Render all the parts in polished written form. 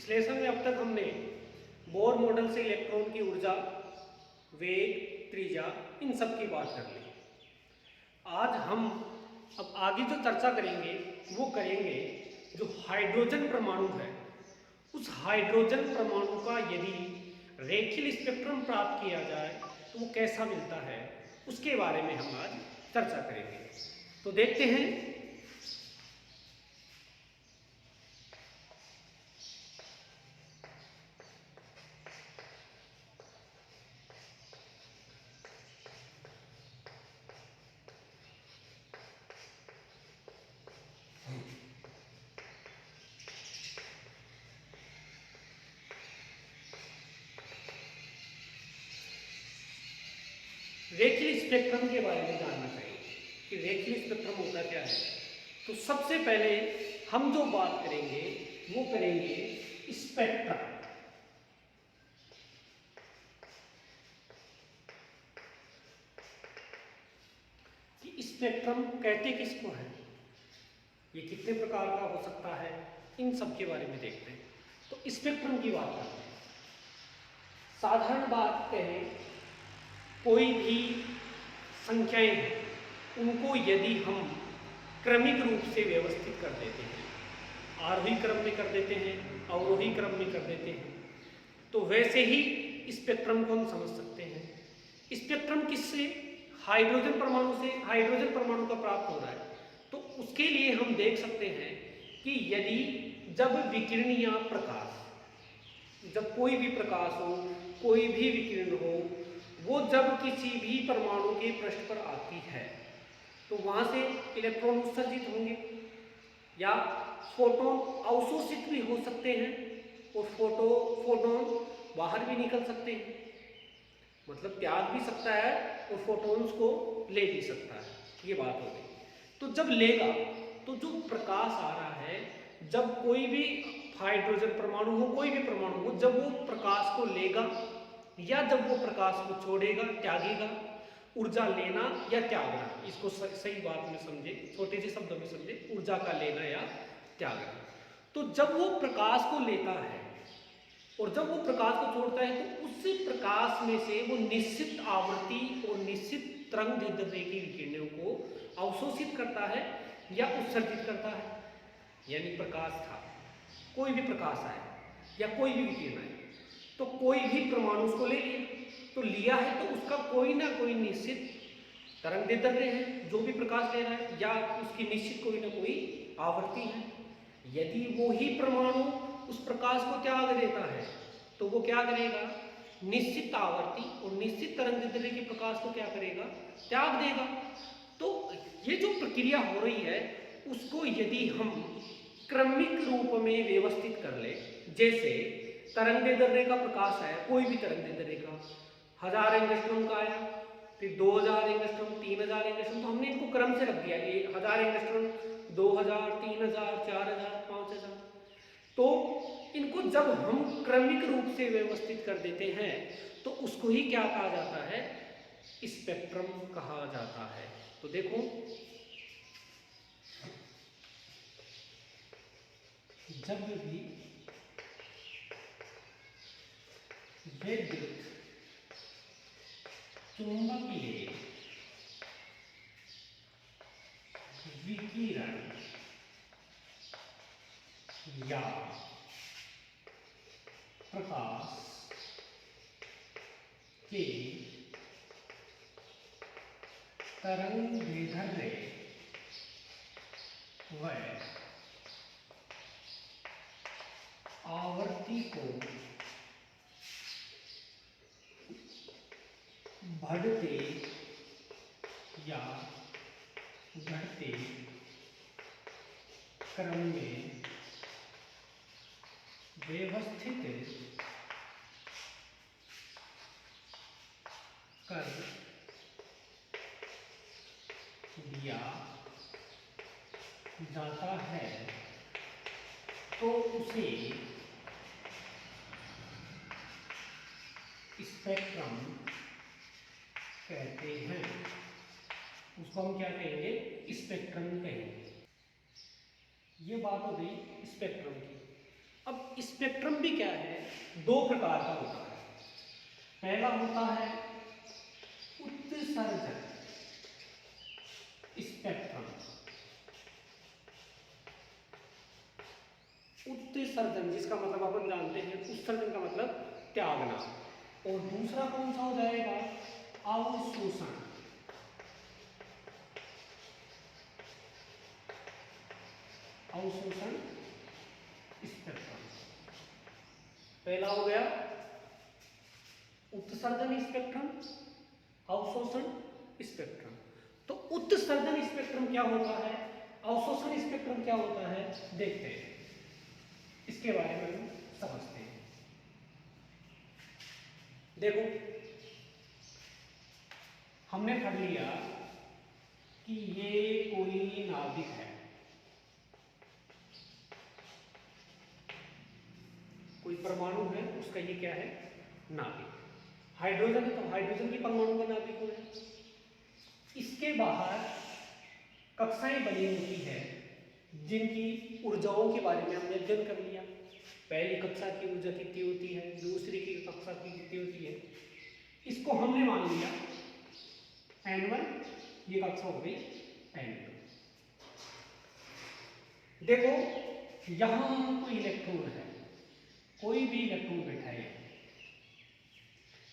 विश्लेषण में अब तक हमने बोर मॉडल से इलेक्ट्रॉन की ऊर्जा, वेग, त्रिज्या इन सब की बात कर ली। आज हम अब आगे जो चर्चा करेंगे वो करेंगे जो हाइड्रोजन परमाणु है, उस हाइड्रोजन परमाणु का यदि रेखीय स्पेक्ट्रम प्राप्त किया जाए तो वो कैसा मिलता है, उसके बारे में हम आज चर्चा करेंगे। तो देखते हैं। रेखीय स्पेक्ट्रम के बारे में जानना चाहिए कि रेखीय स्पेक्ट्रम होता क्या है। तो सबसे पहले हम जो बात करेंगे वो करेंगे स्पेक्ट्रम। कि स्पेक्ट्रम कहते किसको है, ये कितने प्रकार का हो सकता है, इन सब के बारे में देखते हैं। तो स्पेक्ट्रम की बात करते हैं। साधारण बात कहें, कोई भी संख्याएं हैं उनको यदि हम क्रमिक रूप से व्यवस्थित कर देते हैं, आरोही क्रम में कर देते हैं, अवरोही क्रम में कर देते हैं, तो वैसे ही स्पेक्ट्रम को हम समझ सकते हैं। स्पेक्ट्रम किससे? हाइड्रोजन परमाणु से। हाइड्रोजन परमाणु का प्राप्त हो रहा है, तो उसके लिए हम देख सकते हैं कि यदि जब विकिरण या प्रकाश, जब कोई भी प्रकाश हो, कोई भी विकिरण हो, वो जब किसी भी परमाणु के पृष्ठ पर आती है तो वहां से इलेक्ट्रॉन उत्सर्जित होंगे या फोटोन अवशोषित भी हो सकते हैं और फोटोन बाहर भी निकल सकते हैं, मतलब त्याग भी सकता है और फोटोन्स को ले भी सकता है। ये बात हो गई। तो जब लेगा तो जो प्रकाश आ रहा है, जब कोई भी हाइड्रोजन परमाणु हो, कोई भी परमाणु हो, जब वो प्रकाश को लेगा या जब वो प्रकाश को छोड़ेगा, त्यागेगा, ऊर्जा लेना या त्यागना, इसको सही बात में समझे, छोटे से शब्दों में समझे, ऊर्जा का लेना या त्यागना। तो जब वो प्रकाश को लेता है और जब वो प्रकाश को छोड़ता है तो उस प्रकाश में से वो निश्चित आवृत्ति और निश्चित तरंगदैर्ध्य की विकिरणों को अवशोषित करता है या उत्सर्जित करता है। यानी प्रकाश था, कोई भी प्रकाश आए या कोई भी विकिरण आए, तो कोई भी परमाणु उसको ले लिया, तो लिया है तो उसका कोई ना कोई निश्चित तरंगदैर्ध्य है जो भी प्रकाश ले रहा है, या उसकी निश्चित कोई ना कोई आवृत्ति है। यदि वो ही परमाणु उस प्रकाश को त्याग देता है तो वो क्या करेगा? निश्चित आवृत्ति और निश्चित तरंगदैर्ध्य के प्रकाश को क्या करेगा? त्याग देगा। तो ये जो प्रक्रिया हो रही है उसको यदि हम क्रमिक रूप में व्यवस्थित कर ले, जैसे तरंगदैर्ध्य का प्रकाश है, कोई भी तरंगदैर्ध्य का 1000 एंगस्ट्रॉम का आया, फिर 2000 एंगस्ट्रॉम, 3000 एंगस्ट्रॉम, तो हमने इनको क्रम से रख दिया, ये 1000 एंगस्ट्रॉम, 2000, 3000, 4000, 5000। तो इनको जब हम क्रमिक रूप से व्यवस्थित कर देते हैं तो उसको ही क्या कहा जाता है? स्पेक्ट्रम कहा जाता है। तो देखो, जब भी विद्युत चुंबकीय विकिरण या प्रकाश के तरंगदैर्ध्य व आवृत्ति को बढ़ते या घटते क्रम में व्यवस्थित कर दिया जाता है तो उसे स्पेक्ट्रम कहते हैं। उसको हम क्या कहेंगे? स्पेक्ट्रम कहेंगे। ये बात हो गई स्पेक्ट्रम की। अब स्पेक्ट्रम भी क्या है, दो प्रकार का होता है। पहला होता है उत्सर्जन स्पेक्ट्रम, उत्सर्जन जिसका मतलब अपन जानते हैं, उत्सर्जन का मतलब त्यागना। और दूसरा कौन सा हो जाएगा, अवशोषण। अवशोषण स्पेक्ट्रम। पहला हो गया उत्सर्जन स्पेक्ट्रम, अवशोषण स्पेक्ट्रम। तो उत्सर्जन स्पेक्ट्रम क्या होता है, अवशोषण स्पेक्ट्रम क्या होता है, देखते हैं, इसके बारे में हम समझते हैं। देखो, हमने पढ़ लिया कि ये कोई नाभिक है, कोई परमाणु है, उसका ये क्या है, नाभिक। हाइड्रोजन है तो हाइड्रोजन की परमाणु का नाभिक है। इसके बाहर कक्षाएं बनी होती है जिनकी ऊर्जाओं के बारे में हमने अध्ययन कर लिया। पहली कक्षा की ऊर्जा कितनी होती है, दूसरी की कक्षा की कितनी होती है, इसको हमने मान लिया N1, ये कक्षा हो गई N2। देखो, यहां कोई इलेक्ट्रॉन है, कोई भी इलेक्ट्रॉन बैठा है,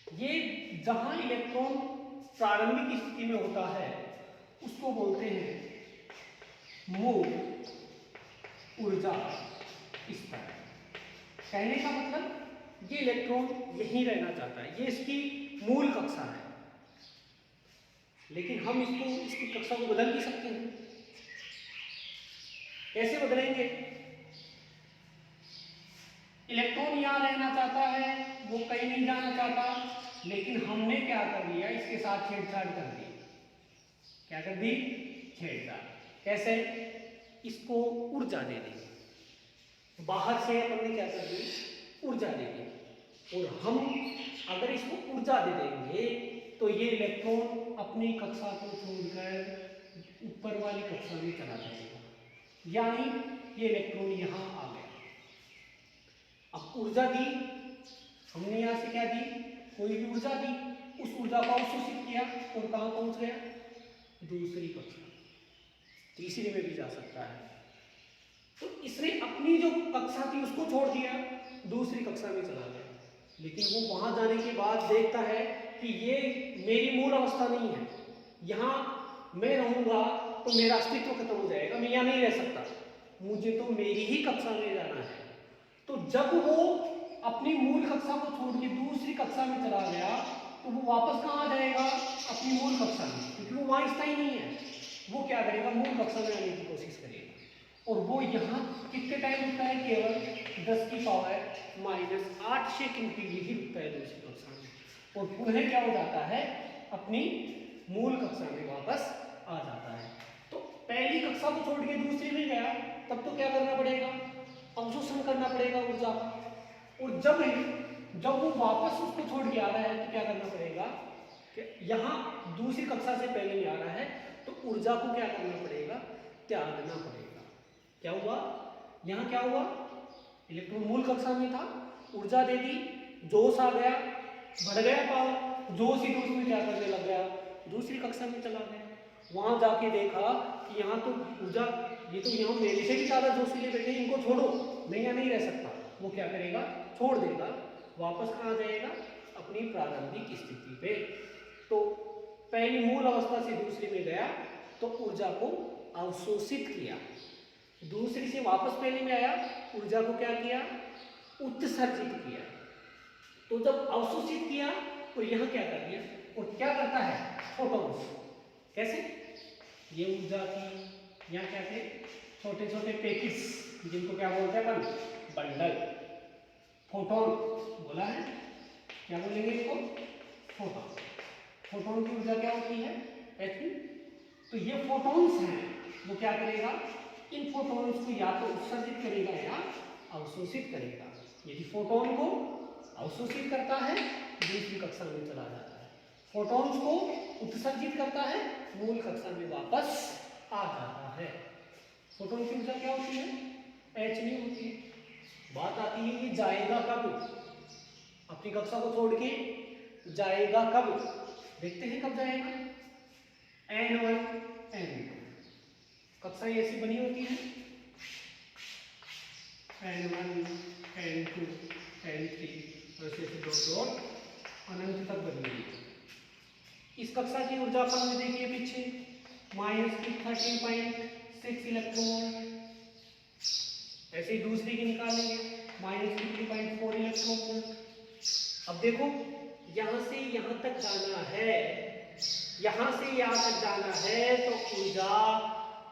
ये जहां इलेक्ट्रॉन प्रारंभिक स्थिति में होता है उसको बोलते हैं मूल ऊर्जा स्तर। कहने का मतलब ये इलेक्ट्रॉन यहीं रहना चाहता है, ये इसकी मूल कक्षा है, लेकिन हम इसकी कक्षा को बदल भी सकते हैं। कैसे बदलेंगे, इलेक्ट्रॉन यहां रहना चाहता है, वो कहीं नहीं जाना चाहता, लेकिन हमने क्या कर लिया, इसके साथ छेड़छाड़ कर दी। क्या कर दी, छेड़छाड़। कैसे, इसको ऊर्जा दे दी, बाहर से अपन ने क्या कर दी, ऊर्जा दे दी। और हम अगर इसको ऊर्जा दे देंगे तो ये इलेक्ट्रॉन अपनी कक्षा को छोड़कर ऊपर वाली कक्षा में चला जाएगा, यानी ये इलेक्ट्रॉन यहां आ गया। अब ऊर्जा दी हमने, यहां से क्या दी, कोई भी ऊर्जा दी, उस ऊर्जा को अवशोषित किया और कहां पहुंच गया, दूसरी कक्षा, तीसरी में भी जा सकता है। तो इसने अपनी जो कक्षा थी उसको छोड़ दिया, दूसरी कक्षा में चला गया, लेकिन वो वहां जाने के बाद देखता है कि ये मेरी मूल अवस्था नहीं है, यहां मैं रहूंगा तो मेरा अस्तित्व खत्म हो जाएगा, मैं यहां नहीं रह सकता, मुझे तो मेरी ही कक्षा में जाना है। तो जब वो अपनी मूल कक्षा को छोड़ के दूसरी कक्षा में चला गया तो वो वापस कहाँ आ जाएगा, अपनी मूल कक्षा में, क्योंकि वो वहां स्थायी नहीं है। वो क्या करेगा, मूल कक्षा में आने की कोशिश करेगा, और वो यहाँ कितने टाइम रुकता है, केवल 10⁻⁻8 सेकंड के लिए ही रुकता है दूसरी कक्षा में, और पुनः क्या हो जाता है, अपनी मूल कक्षा में वापस आ जाता है। तो पहली कक्षा को छोड़ के दूसरी में गया, तब तो क्या करना पड़ेगा, अवशोषण करना पड़ेगा ऊर्जा का। और जब वो वापस उसको छोड़ के आ रहा है तो क्या करना पड़ेगा, कि यहाँ दूसरी कक्षा से पहले में आ रहा है तो ऊर्जा को क्या करना पड़ेगा, त्यागना पड़ेगा। क्या हुआ, यहाँ क्या हुआ, इलेक्ट्रॉन मूल कक्षा में था, ऊर्जा दे दी, जोश आ गया, बढ़ गया पावर, जोश ही जोश में क्या करने लग गया, दूसरी कक्षा में चला गया। वहां जाके देखा कि यहाँ तो ऊर्जा, ये तो यहाँ मेरे से भी ज्यादा जोशीले बैठे, इनको छोड़ो, मैं यहाँ नहीं रह सकता। वो क्या करेगा, छोड़ देगा, वापस कहाँ जाएगा, अपनी प्रारंभिक स्थिति पे। तो पहली मूल अवस्था से दूसरी में गया तो ऊर्जा को अवशोषित किया, दूसरी से वापस पहले में आया, ऊर्जा को क्या किया, उत्सर्जित किया। तो जब अवशोषित किया तो यहाँ क्या कर दिया, और क्या करता है, फोटॉन्स। कैसे, ये ऊर्जा की यहाँ क्या थे, छोटे छोटे पैकेट्स, जिनको क्या बोलते हैं अपन, बंडल, फोटोन बोला है, क्या बोलेंगे इसको, फोटोन। फोटोन की ऊर्जा क्या होती है, H। तो ये फोटॉन्स हैं, वो क्या करेगा, इन फोटॉन्स को या तो उत्सर्जित करेगा या अवशोषित करेगा। यदि फोटोन को अवशोषित करता है दूसरी कक्षा में चला जाता है, फोटॉन्स को उत्सर्जित करता है मूल कक्षा में वापस आ जाता है। फोटोन की ऊर्जा क्या होती है, H होती है। बात आती है ये जाएगा कब, अपनी कक्षा को छोड़ के जाएगा कब, देखते हैं कब जाएगा। N1 N2 कक्षाएं ऐसी बनी होती हैं, N1 N2 N3 ऐसे डॉट अनंत तक बनी हुई है। इस कक्षा की ऊर्जापन में देखिए पीछे -13.6 इलेक्ट्रॉन, ऐसे ही दूसरी की निकालेंगे -3.4 इलेक्ट्रॉन। अब देखो यहां से यहां तक जाना है, यहां से यहां तक जाना है तो ऊर्जा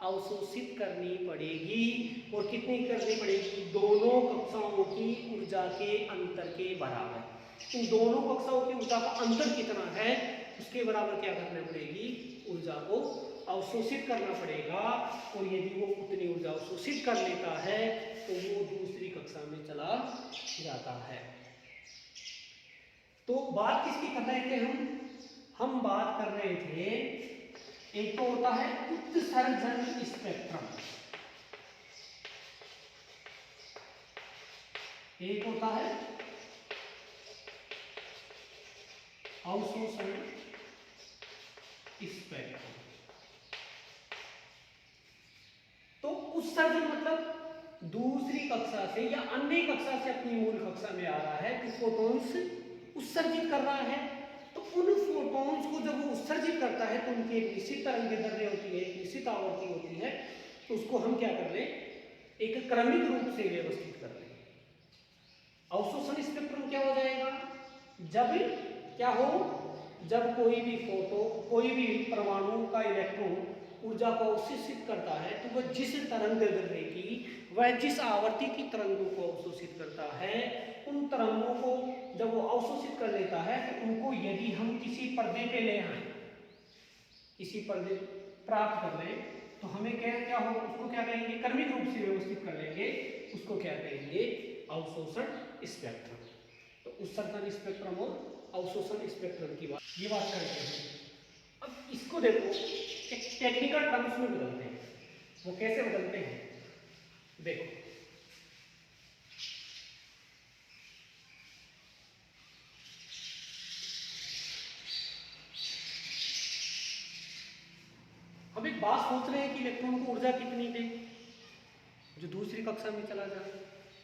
अवशोषित करनी पड़ेगी, और कितनी करनी पड़ेगी, दोनों कक्षाओं की ऊर्जा के अंतर के बराबर। इन दोनों कक्षाओं की ऊर्जा का अंतर कितना है उसके बराबर क्या करना पड़ेगी, ऊर्जा को अवशोषित करना पड़ेगा। और यदि वो उतनी ऊर्जा अवशोषित कर लेता है तो वो दूसरी कक्षा में चला जाता है। तो बात किसकी कर रहे थे हम बात कर रहे थे, एक तो होता है उत्सर्जन स्पेक्ट्रम, एक होता है अवशोषण स्पेक्ट्रम। तो उत्सर्जन मतलब दूसरी कक्षा से या अन्य कक्षा से अपनी मूल कक्षा में आ रहा है तो फोटॉन्स उत्सर्जित कर रहा है। तो उन फोटॉन्स को जब वो उत्सर्जित करता है तो उनकी एक निश्चित तरंगदैर्ध्य होती है, एक निश्चित आवृत्ति होती है, तो उसको हम क्या कर लें, एक क्रमिक रूप से व्यवस्थित कर लें। अवशोषण स्पेक्ट्रम क्या हो जाएगा, जब क्या हो, जब कोई भी फोटो, कोई भी परमाणु का इलेक्ट्रॉन ऊर्जा को अवशोषित करता है तो वह जिस तरंगदैर्ध्य की, वह जिस आवर्ती की तरंगों को अवशोषित करता है, उन तरंगों को जब वो अवशोषित कर लेता है तो उनको यदि हम किसी पर्दे पे ले आए, किसी पर्दे प्राप्त कर लें तो हमें क्या हो, उसको क्या कहेंगे, क्रमिक रूप से व्यवस्थित कर लेंगे, उसको क्या कहेंगे, अवशोषण स्पेक्ट्रम। तो उत्सर्जन स्पेक्ट्रम और अवशोषण स्पेक्ट्रम की ये बात करते हैं। अब इसको देखो एक टेक्निकल टर्म्स में बदलते हैं, वो कैसे बदलते हैं देखो। हम एक बात सोच रहे हैं कि इलेक्ट्रॉन को ऊर्जा कितनी दे जो दूसरी कक्षा में चला जाए,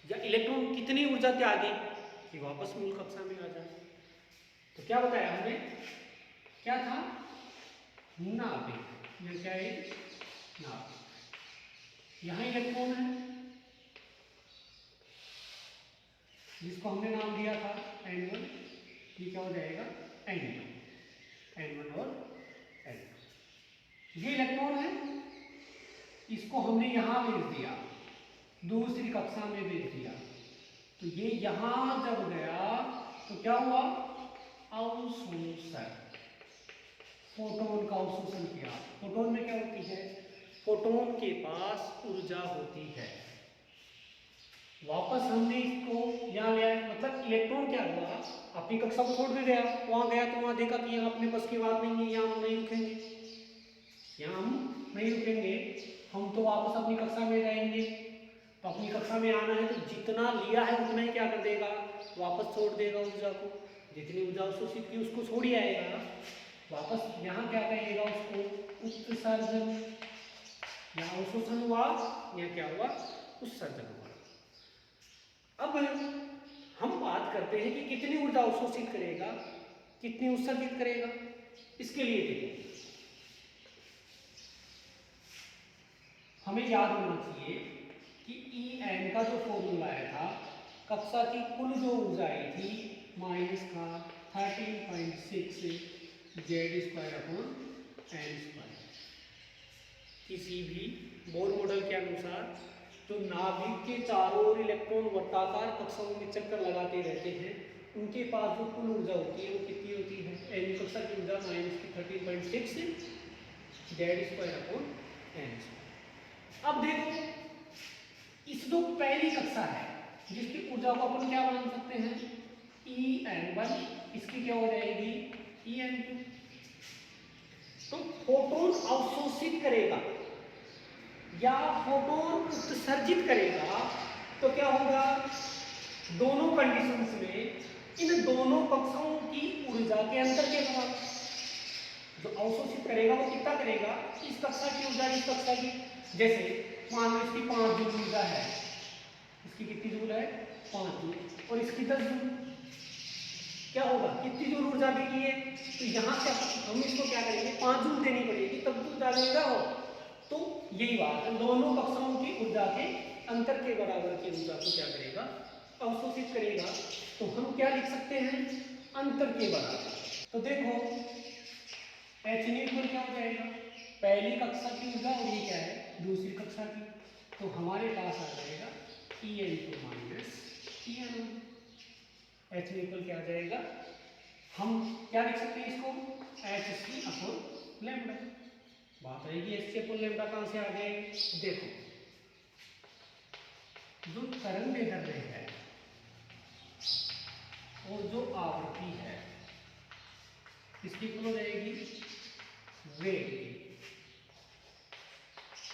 या इलेक्ट्रॉन कितनी ऊर्जा त्यागे कि वापस मूल कक्षा में आ जाए। तो क्या बताया हमने, क्या था, नाभिक, यह क्या है, नाभिक। यहां इलेक्ट्रॉन है जिसको हमने नाम दिया था N1, ये क्या हो जाएगा N1 और N2। ये इलेक्ट्रॉन है, इसको हमने यहां भेज दिया, दूसरी कक्षा में भेज दिया, तो ये यहां जब गया तो क्या हुआ, अवशोषण, फोटोन का अवशोषण किया। फोटोन में क्या होती है, फोटोन के पास ऊर्जा होती है। वापस हमने इसको यहाँ ले आए, मतलब इलेक्ट्रॉन क्या हुआ, अपनी कक्षा को छोड़ भी गया, वहां गया तो वहां देखा कि यहाँ अपने बस की बात नहीं है, यहाँ हम नहीं रुकेंगे, यहाँ हम नहीं रुकेंगे, हम तो वापस अपनी कक्षा में जाएंगे। तो अपनी कक्षा में आना है तो जितना लिया है उतना ही क्या कर देगा, वापस छोड़ देगा ऊर्जा को, जितनी ऊर्जा अवशोषित की उसको छोड़ ही आएगा वापस। यहाँ क्या कहेगा उसको, उत्सर्जन, यहाँ अवशोषण हुआ, यहाँ क्या हुआ, उत्सर्जन हुआ। अब हम बात करते हैं कि कितनी ऊर्जा अवशोषित करेगा, कितनी उत्सर्जित करेगा। इसके लिए देखिए हमें याद होना चाहिए कि En का जो फॉर्मूला आया था, कक्षा की कुल जो ऊर्जा आई थी माइनस का 13.6 Z²/n²। किसी भी बोर मॉडल के अनुसार जो नाभिक के चारों ओर इलेक्ट्रॉन वर्ताकार कक्षाओं में चक्कर लगाते रहते हैं, उनके पास जो कुल ऊर्जा होती है वो कितनी होती है, N कक्षा की ऊर्जा -13.6 Z²/n²। अब देखो इस जो पहली कक्षा है जिसकी ऊर्जा को अपन क्या मान सकते हैं, En1, इसकी क्या हो जाएगी, En2। तो फोटोन अवशोषित करेगा या फोटोन उत्सर्जित करेगा तो क्या होगा, दोनों कंडीशंस में इन दोनों कक्षों की ऊर्जा के अंतर के बराबर। जो अवशोषित करेगा वो कितना करेगा, इस कक्षा की ऊर्जा इस कक्षा की। जैसे मान लो इसकी 5 जूल ऊर्जा है, इसकी कितनी जूल है, 5 जूल, और इसकी 10 जूल। क्या होगा, कितनी जूल ऊर्जा देनी है, तो यहाँ से हम इसको क्या करेंगे, 5 जूल देनी पड़ेगी, तब तो ऊर्जा देगा हो। तो यही बात है, दोनों कक्षों की ऊर्जा के अंतर के बराबर की ऊर्जा को क्या करेगा, अवशोषित करेगा। तो हम क्या लिख सकते हैं, अंतर के बराबर। तो देखो एच न्यू क्या हो जाएगा, पहली कक्षा की ऊर्जा और ये क्या है, दूसरी कक्षा की। तो हमारे पास आ जाएगा E n2 minus En1। H new क्या आ जाएगा, हम क्या लिख सकते हैं इसको, Hc अपॉन लैम्डा। बात रहेगी Hc अपॉन लैम्डा कहाँ से आ गए, देखो जो तरंग दैर्ध्य है और जो आवृत्ति है इसकी इक्वल हो जाएगी वेग की।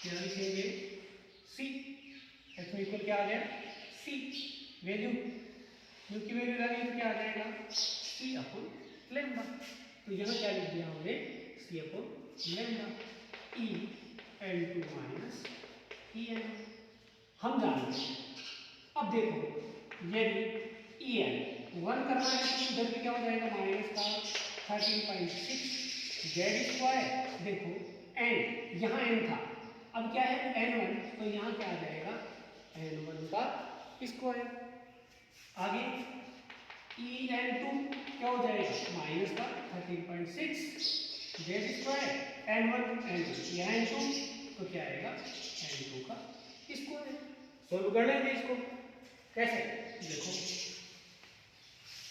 क्या लिखेंगे, c, एच में इक्वल क्या आ गया, c वैल्यू, यू की वैल्यू लगी तो क्या आ जाएगा, c अपॉन लैम्डा। तो यहाँ क्या लिख दिया हमने, c upon lambda En2 minus En। हम जानते हैं, अब देखो यदि En 1 करना है तो इधर भी क्या हो जाएगा, माइनस का 13.6 जेड स्क्वायर। देखो n, यहाँ n था, अब क्या है n1, तो यहाँ क्या आ जाएगा, n1 का स्क्वायर। आगे En2 क्या हो जाएगा, माइनस का 13.6 जेड स्क्वायर, n1 n2 यहाँ n2, तो क्या आएगा n2 का स्क्वायर। सोल्व कर लेंगे इसको, कैसे, देखो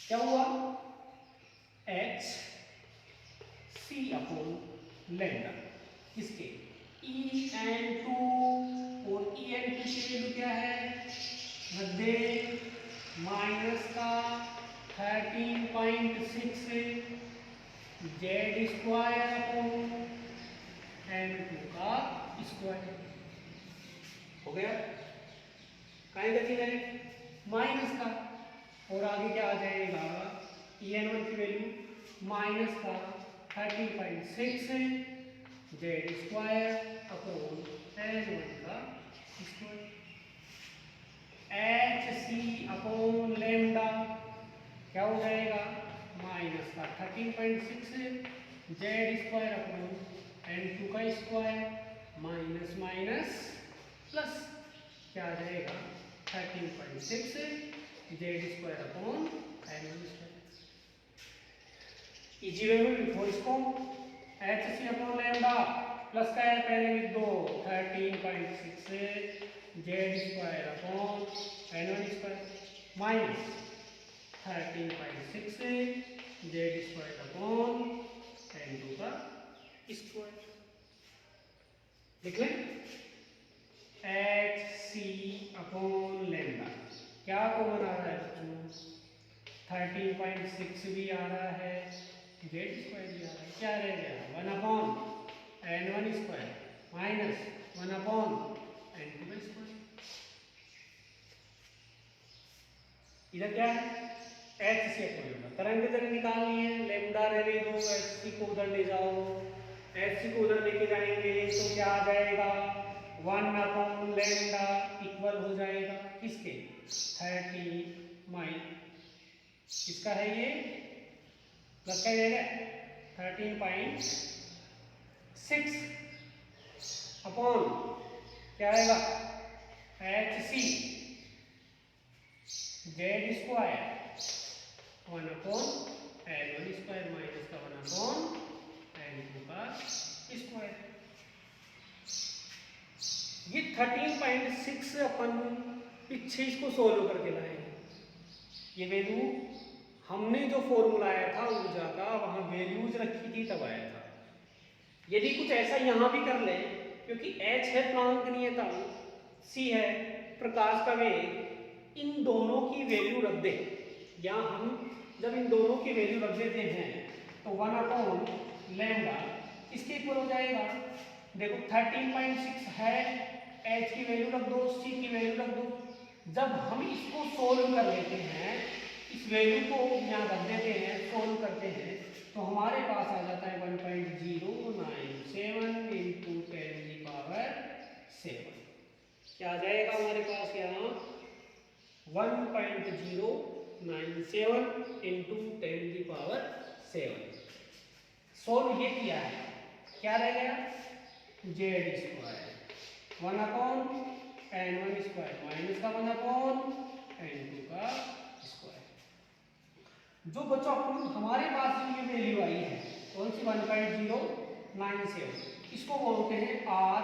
क्या हुआ, एच सी अपॉन लैम्डा किसके, En2, और En2 की वैल्यू क्या है, मध्य माइनस का 13.6 जेड स्क्वायर अपॉन n2 का स्क्वायर। हो गया, कहीं गति है माइनस का, और आगे क्या आ जाएगा, En1 की वैल्यू माइनस का 13.6 जेड स्क्वायर अपॉन n1 का square. H C upon lambda क्या हो जाएगा, माइनस का 13.6 जेड स्क्वायर अपॉन n2 का स्क्वायर, माइनस माइनस प्लस, क्या आ जाएगा 13.6 Z square upon n1 square. Easy way में लिखो इसको, H C upon lambda plus का है, पहले लिख दो 13.6 Z square upon n1 square, minus 13.6 Z square upon n2 का स्क्वायर। लिख लें, एच सी अपॉन लैम्डा, क्या कॉमन आ रहा है बच्चों, 13.6 भी आ रहा है, जेड स्क्वायर भी आ रहा है, क्या रह गया 1 upon n1 square minus 1 upon n2 square. इधर क्या है, एच सी अपॉन लैम्डा, तरंग दैर्ध्य निकालनी है, लैम्डा रहने दो, एच सी को उधर ले जाओ, एच सी को उधर लेके जाएंगे तो क्या आ जाएगा, 1 अपॉन लैम्डा इक्वल हो जाएगा किसके, 30 माइनस किसका है ये, प्लस का जाएगा 13.6 अपॉन क्या आएगा, H C Z square 1 upon n1 square minus का 1 अपॉन n2 का स्क्वायर। ये 13.6 अपन पीछे इसको सोल्व करके लाए। ये वैल्यू हमने जो फॉर्मूला आया था ऊर्जा का वहां वैल्यूज रखी थी तब आया था। यदि कुछ ऐसा यहाँ भी कर ले, क्योंकि h है प्लांक नियतांक, c है प्रकाश का वेग, इन दोनों की वैल्यू रख दे, या हम जब इन दोनों की वैल्यू रख देते हैं तो 1 अपॉन लैम्डा इसके इक्वल हो जाएगा। देखो 13.6 है, h की वैल्यू रख दो, c की वैल्यू रख दो, जब हम इसको सोल्व कर लेते हैं, इस वैल्यू को यहाँ रख देते हैं, सोल्व करते हैं, तो हमारे पास आ जाता है 1.097 इंटू 10⁻7। क्या आ जाएगा हमारे पास यहाँ 1.097 इंटू 10⁻7। सोल्व ये किया है, क्या रह गया Z square 1/n1 square minus का 1/n2 का स्क्वायर। जो बच्चों हमारे पास ये वैल्यू आई है कौन सी 1.097, इसको बोलते हैं आर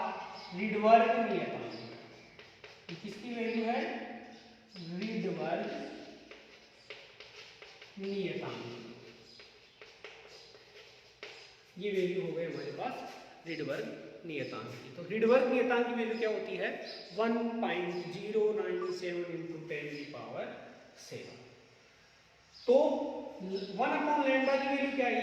रीडवर्ग नियतांक। किसकी वैल्यू है रीडवर्ग नियतांक। ये वैल्यू हो गए हमारे पास रीडवर्ग नियतांक की। तो रीडवर्ग नियतांक की वैल्यू क्या होती है 1.097 इंटू 10⁻7। तो 1/λ की वैल्यू क्या आई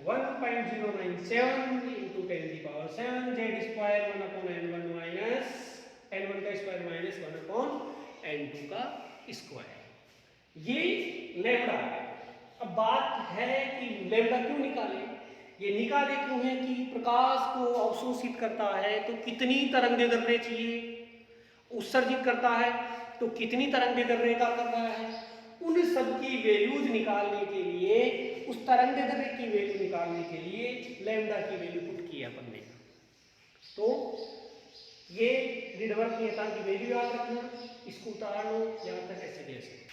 1.097 into 10⁻7 Z square 1/n1 minus n1 का स्क्वायर माइनस 1/n2 का स्क्वायर। ये लैम्डा है। अब बात है कि लैम्डा क्यों निकालें। ये निकाले क्यों है कि प्रकाश को अवशोषित करता है तो कितनी तरंगे दैर्ध्य चाहिए, उत्सर्जित करता है तो कितनी तरंगे दैर्ध्य का कर रहा है, उन सब की वैल्यूज निकालने के लिए, उस तरंगे दैर्ध्य की वैल्यू निकालने के लिए लैम्डा की वैल्यू पुट की अपन ने। तो ये रीडवर्ग नियतांक की वैल्यू याद रखना, इसको उतार लो यहाँ तक ऐसे कैसे।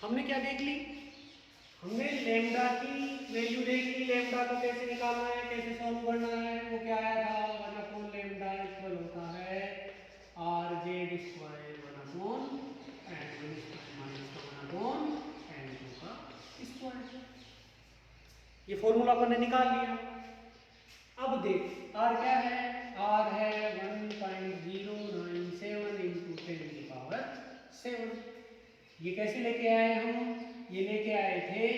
हमने क्या देख ली, हमने लैम्डा की वैल्यू देख ली, लैम्डा को कैसे निकालना है, कैसे सॉल्व करना है। वो क्या आया था 1/λ इक्वल होता है are Z square 1/n1 minus 1/n2 का स्क्वायर। ये फॉर्मूला अपन ने निकाल लिया। अब देख आर क्या है, आर है 1.097 इंटू 10⁻7। ये कैसे लेके आए हम, ये लेके आए थे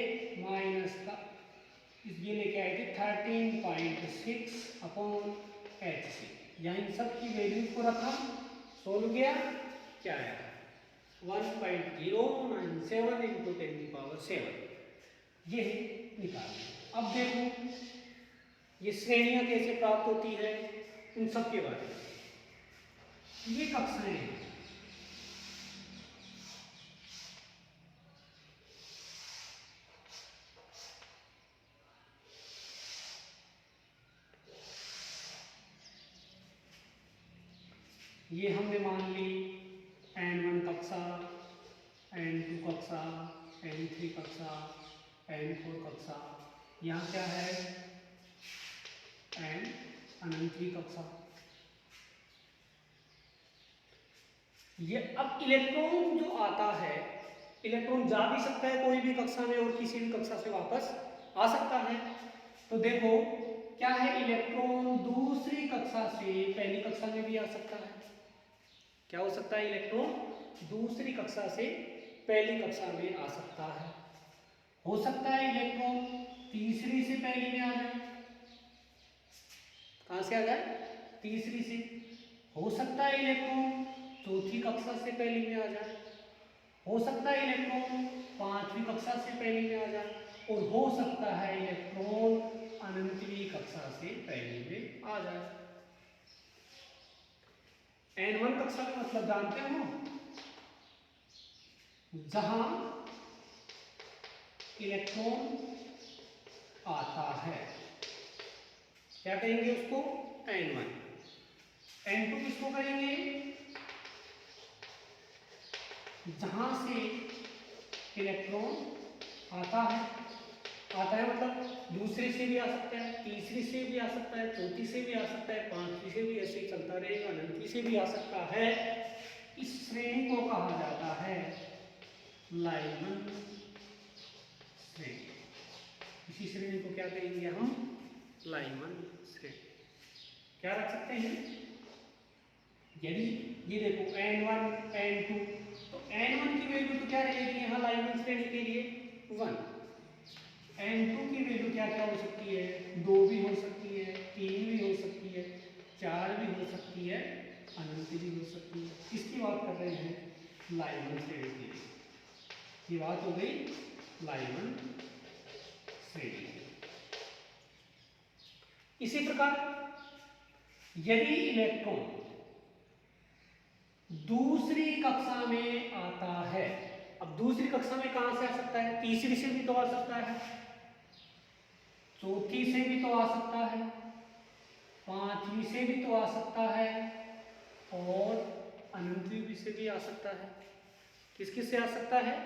माइनस का, ये लेके आए थे 13.6/hc। यहाँ इन सब की वैल्यू को रखा, सोल्व किया, क्या आया 1.097 इंटू 10⁻7। ये निकाल। अब देखो ये श्रेणियां कैसे प्राप्त होती है, उन सब के बारे में। ये कक्षाएं हैं, ये हमने मान ली n1 कक्षा, n2 कक्षा, n3 कक्षा, n4 कक्षा। यहाँ क्या है n अनंतरी कक्षा। ये अब इलेक्ट्रॉन जो आता है, इलेक्ट्रॉन जा भी सकता है कोई भी कक्षा में और किसी भी कक्षा से वापस आ सकता है। तो देखो क्या है, इलेक्ट्रॉन दूसरी कक्षा से पहली कक्षा में भी आ सकता है। क्या हो सकता है, इलेक्ट्रॉन दूसरी कक्षा से पहली कक्षा में आ सकता है। हो सकता है इलेक्ट्रॉन तीसरी से पहली में आ जाए। कहां से आ जाए, तीसरी से। हो सकता है इलेक्ट्रॉन चौथी कक्षा से पहली में आ जाए। हो सकता है इलेक्ट्रॉन पांचवी कक्षा से पहली में आ जाए। और हो सकता है इलेक्ट्रॉन अनंतवी कक्षा से पहली में आ जाए। n1 कक्षा का मतलब जानते हो, जहां इलेक्ट्रॉन आता है क्या कहेंगे उसको n1। n2 किसको कहेंगे, जहां से इलेक्ट्रॉन आता है। आता है मतलब दूसरे से भी आ सकता है, तीसरी से भी आ सकता है, चौथी से भी आ सकता है, पांचवी से भी, ऐसे ही चलता रहेगा, अनंतवी से भी आ सकता है। इस श्रेणी को कहा जाता है लाइमन श्रेणी। इसी श्रेणी को क्या कहेंगे हम, लाइमन श्रेणी। क्या रख सकते हैं, यदि ये देखो n1 n2, तो n1 की वैल्यू तो क्या रहेगी यहाँ लाइमन श्रेणी के लिए 1। n2 की वैल्यू क्या क्या हो सकती है, 2 भी हो सकती है, 3 भी हो सकती है, 4 भी हो सकती है, अनंत भी हो सकती है। किसकी बात कर रहे हैं, लाइमन श्रेणी के लिए। ये बात हो गई लाइमन श्रेणी। इसी प्रकार यदि इलेक्ट्रॉन दूसरी कक्षा में आता है, अब दूसरी कक्षा में कहां से आ सकता है? तीसरी से भी तो आ सकता है, चौथी से भी तो आ सकता है, पांचवी से भी तो आ सकता है और अनंतवी से भी आ सकता है। किस किस से आ सकता है?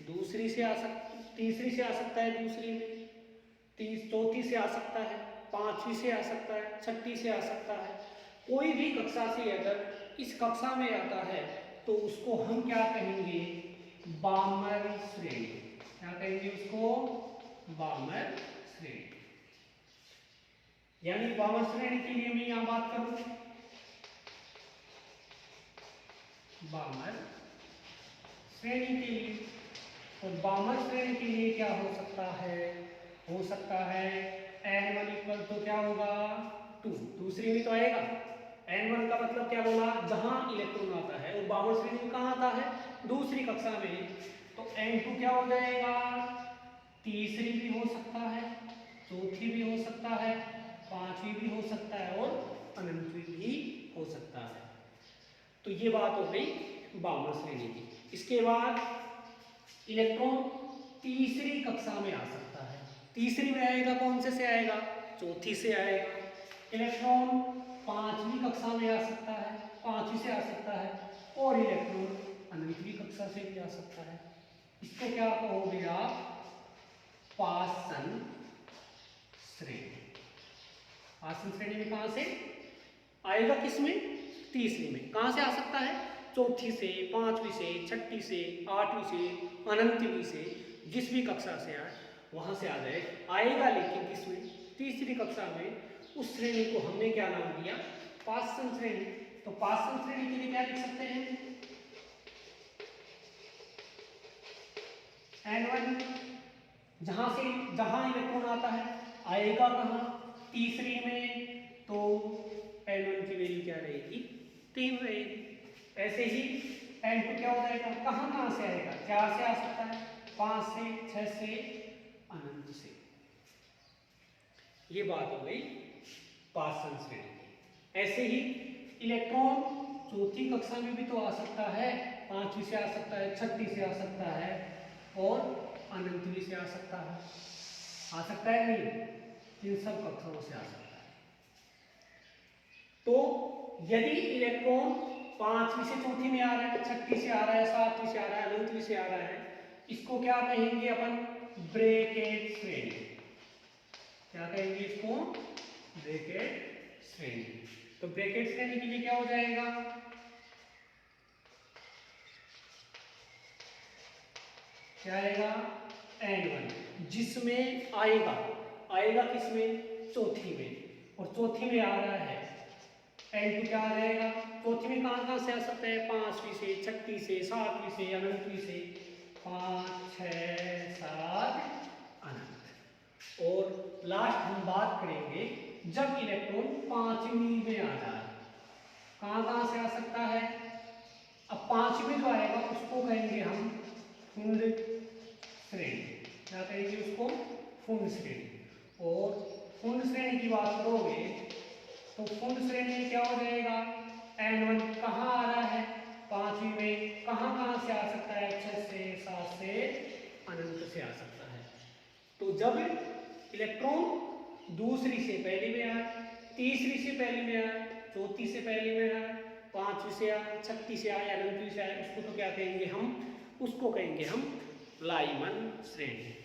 दूसरी से आ सकता, तीसरी से आ सकता है, दूसरी में चौथी से आ सकता है, पांचवी से आ सकता है, छठी से आ सकता है। कोई भी कक्षा से अगर इस कक्षा में आता है तो उसको हम क्या कहेंगे? बामर श्रेणी। क्या कहेंगे उसको? बामर श्रेणी। यानी बामर श्रेणी के लिए मैं यहां बात करूं, बामर श्रेणी के लिए, तो बामर श्रेणी के लिए क्या हो सकता है? हो सकता है n1 इक्वल तो क्या होगा? 2। दूसरी में तो आएगा। n1 का मतलब क्या बोला? जहां इलेक्ट्रॉन आता है। और बामर श्रेणी में कहां आता है? दूसरी कक्षा में। तो n2 क्या हो जाएगा? तीसरी भी हो सकता है, चौथी भी हो सकता है, पांचवी भी हो सकता है और अनंतवी भी हो सकता है। तो ये बात हो गई बामर श्रेणी की। इसके बाद इलेक्ट्रॉन तीसरी कक्षा में आ सकता है। तीसरी में आएगा कौन से आएगा? चौथी से आएगा। इलेक्ट्रॉन पांचवी कक्षा में आ सकता है, पांचवी से आ सकता है और इलेक्ट्रॉन अनंतवी कक्षा से भी आ सकता है। इसको क्या कहोगे आप? पासन श्रेणी। पासन श्रेणी में कहां से आएगा? किसमें? तीसरी में। कहां से आ सकता है? चौथी से, पांचवी से, छठी से, आठवीं से, अनंतवी से, जिस भी कक्षा से आए वहां से आ जाए आएगा। लेकिन किसमें? तीसरी कक्षा में। उस श्रेणी को हमने क्या नाम दिया? पासन श्रेणी। तो पासन श्रेणी के लिए क्या लिख सकते हैं? n1 जहां इलेक्ट्रॉन आता है आएगा कहां? तीसरी में। तो n1 की वैल्यू क्या रहेगी? 3 रहेगी। ऐसे ही n2 क्या हो जाएगा? कहां से आएगा? 4 से आ सकता है, 5 से, 6 से, अनंत से। ये बात हो गई पासन श्रेणी की। ऐसे ही इलेक्ट्रॉन चौथी कक्षा में भी तो आ सकता है, पांचवी से आ सकता है, छठी से आ सकता है और अनंतवी से आ सकता है। आ सकता है नहीं? इन सब कक्षाओं से आ सकता है। तो यदि इलेक्ट्रॉन पांचवी से चौथी में आ रहा है, छठी से आ रहा है, सातवीं से आ रहा है, अनंतवी से आ रहा है, इसको क्या कहेंगे अपन? ब्रैकेट श्रेणी। क्या कहेंगे इसको? ब्रैकेट श्रेणी। तो ब्रैकेट श्रेणी के लिए क्या हो जाएगा? क्या आएगा? n1 जिसमें आएगा किसमें? चौथी में। और चौथी में आ रहा है n2 क्या आ जाएगा? चौथी में कहां से आ सकता है? पांचवी से, छठी से, सातवीं से, अनंतवी से। 5, 6, 7 अनंत। और लास्ट हम बात करेंगे जब इलेक्ट्रॉन पांचवी में आ जाए कहां से आ सकता है? अब पांचवी जो आएगा उसको कहेंगे हम फुंड श्रेणी। क्या कहेंगे उसको? फुंड श्रेणी। और फुंड श्रेणी की बात करोगे तो फुंड श्रेणी में क्या हो जाएगा? n1 कहां आ रहा है? पांचवी में। कहां से आ सकता है? 6 से, 7 से, अनंत से आ सकता है। तो जब इलेक्ट्रॉन दूसरी से पहली में आए, तीसरी से पहली में आए, चौथी से पहली में आए, पांचवी से आए, छठी से आए, अनंतवी से आए, उसको तो क्या कहेंगे हम? उसको कहेंगे हम लाइमन श्रेणी।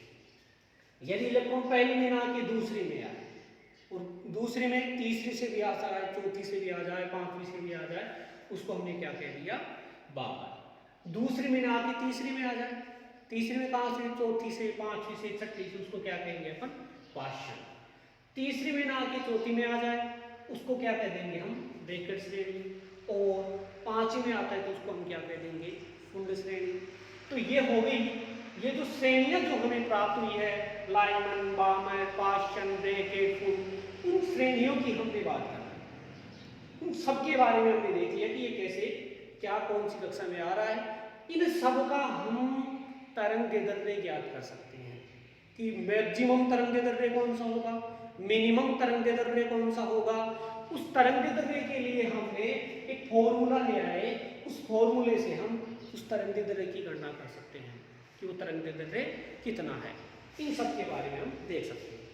यदि इलेक्ट्रॉन पहली में ना आके दूसरी में आए और दूसरे में तीसरी से भी आ जाए, चौथी से भी आ जाए, पांचवी से भी आ जाए, उसको हमने क्या कह दिया? बामर। दूसरी में ना आके तीसरी में आ जाए, तीसरी में कहां से? चौथी से, पांचवी से, छठी से, उसको क्या कहेंगे अपन? पाशन। तीसरी में ना आके चौथी में आ जाए उसको क्या कह देंगे हम? ब्रैकेट श्रेणी। और पांचवी में आता है तो उसको हम क्या कह देंगे? फुंड श्रेणी। तो ये हो गई ये जो श्रेणियां जो हमें प्राप्त हुई है, लाइमन, बामर, पाशन, ब्रैकेट, फुंड, उन श्रेणियों की हमने बात कर रहे हैं। उन सबके बारे में हमने देख लिया कि ये कैसे, क्या, कौन सी कक्षा कक्षा में आ रहा है। इन सब का हम तरंगदैर्ध्य ज्ञात कर सकते हैं कि मैक्सिमम तरंगदैर्ध्य कौन सा होगा, मिनिमम तरंगदैर्ध्य कौन सा होगा। उस तरंगदैर्ध्य के लिए हमने एक फॉर्मूला ले आए, उस फॉर्मूले से हम उस तरंगदैर्ध्य की गणना कर सकते हैं कि वो तरंगदैर्ध्य कितना है। इन सब के बारे में हम देख सकते हैं।